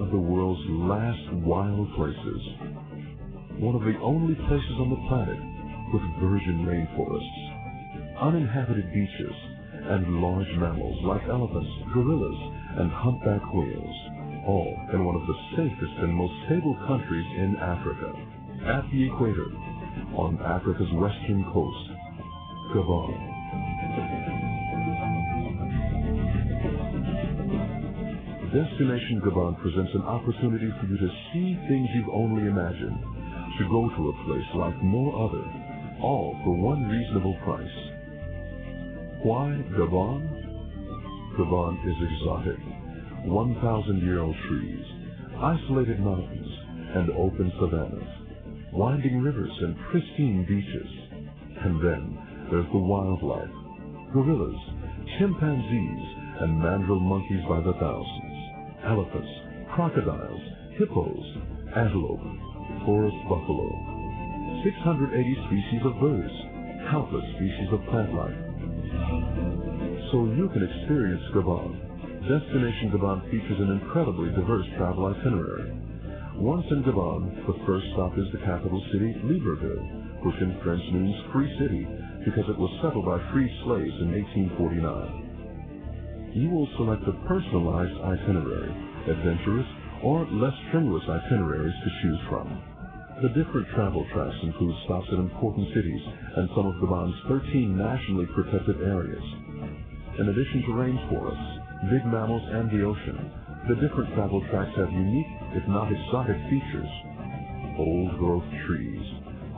of the world's last wild places. One of the only places on the planet with virgin rainforests, uninhabited beaches, and large mammals like elephants, gorillas, and humpback whales, all in one of the safest and most stable countries in Africa, at the equator, on Africa's western coast, Gabon. Destination Gabon presents an opportunity for you to see things you've only imagined, to go to a place like no other, all for one reasonable price. Why Gabon? Gabon is exotic. 1,000-year-old trees, isolated mountains, and open savannas, winding rivers and pristine beaches. And then there's the wildlife, gorillas, chimpanzees, and mandrill monkeys by the thousands. Elephants, crocodiles, hippos, antelope, forest buffalo, 680 species of birds, countless species of plant life. So you can experience Gabon. Destination Gabon features an incredibly diverse travel itinerary. Once in Gabon, the first stop is the capital city, Libreville, which in French means free city because it was settled by free slaves in 1849. You will select a personalized itinerary, adventurous or less strenuous itineraries to choose from. The different travel tracks include stops in important cities and some of Gabon's 13 nationally protected areas. In addition to rainforests, big mammals, and the ocean, the different travel tracks have unique, if not exotic, features. Old-growth trees,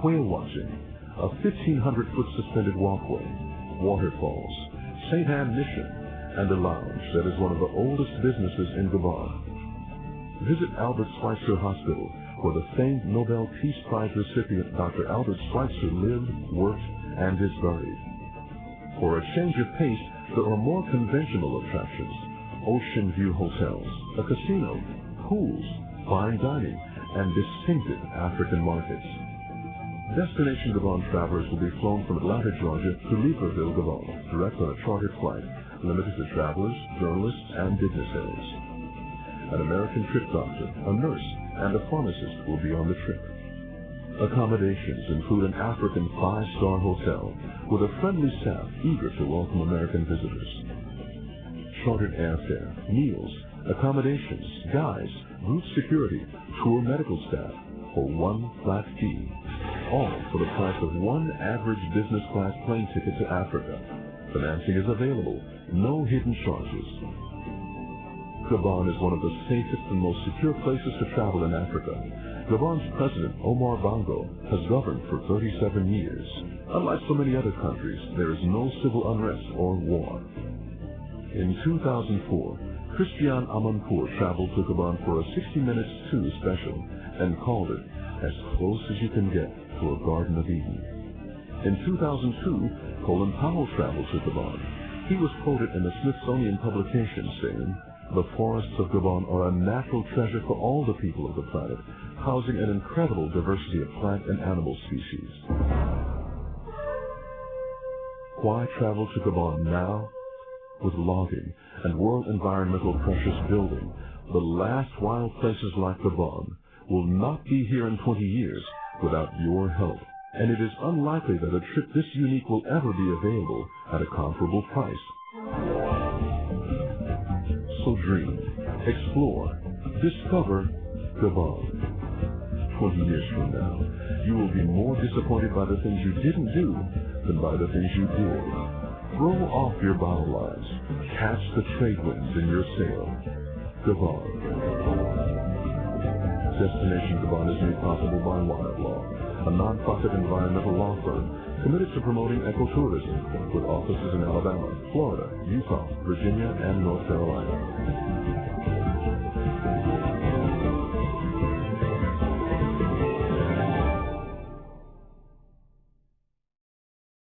whale watching, a 1,500-foot suspended walkway, waterfalls, St. Anne Mission, and a lounge that is one of the oldest businesses in Gabon. Visit Albert Schweitzer Hospital, where the famed Nobel Peace Prize recipient Dr. Albert Schweitzer lived, worked, and is buried. For a change of pace, there are more conventional attractions: ocean view hotels, a casino, pools, fine dining, and distinctive African markets. Destination Gabon travelers will be flown from Atlanta, Georgia to Libreville, Gabon, direct on a chartered flight, limited to travelers, journalists, and dignitaries. An American trip doctor, a nurse, and a pharmacist will be on the trip. Accommodations include an African 5-star hotel with a friendly staff eager to welcome American visitors. Chartered airfare, meals, accommodations, guides, group security, tour medical staff for one flat fee, all for the price of one average business class plane ticket to Africa. Financing is available, no hidden charges. Gabon is one of the safest and most secure places to travel in Africa. Gabon's president, Omar Bongo, has governed for 37 years. Unlike so many other countries, there is no civil unrest or war. In 2004, Christian Amanpour traveled to Gabon for a 60 Minutes 2 special and called it As Close as You Can Get to a Garden of Eden. In 2002, Colin Powell traveled to Gabon. He was quoted in a Smithsonian publication saying, "The forests of Gabon are a natural treasure for all the people of the planet, housing an incredible diversity of plant and animal species." Why travel to Gabon now? With logging and World Environmental Pressures building, the last wild places like Gabon will not be here in 20 years without your help. And it is unlikely that a trip this unique will ever be available at a comparable price. So dream, explore, discover Gabon. 20 years from now, you will be more disappointed by the things you didn't do than by the things you did. Throw off your bottle lives. Catch the trade winds in your sail. Gabon. Destination Gabon is made possible by Wildlaw, a non-profit environmental law firm committed to promoting ecotourism with offices in Alabama, Florida, Utah, Virginia, and North Carolina.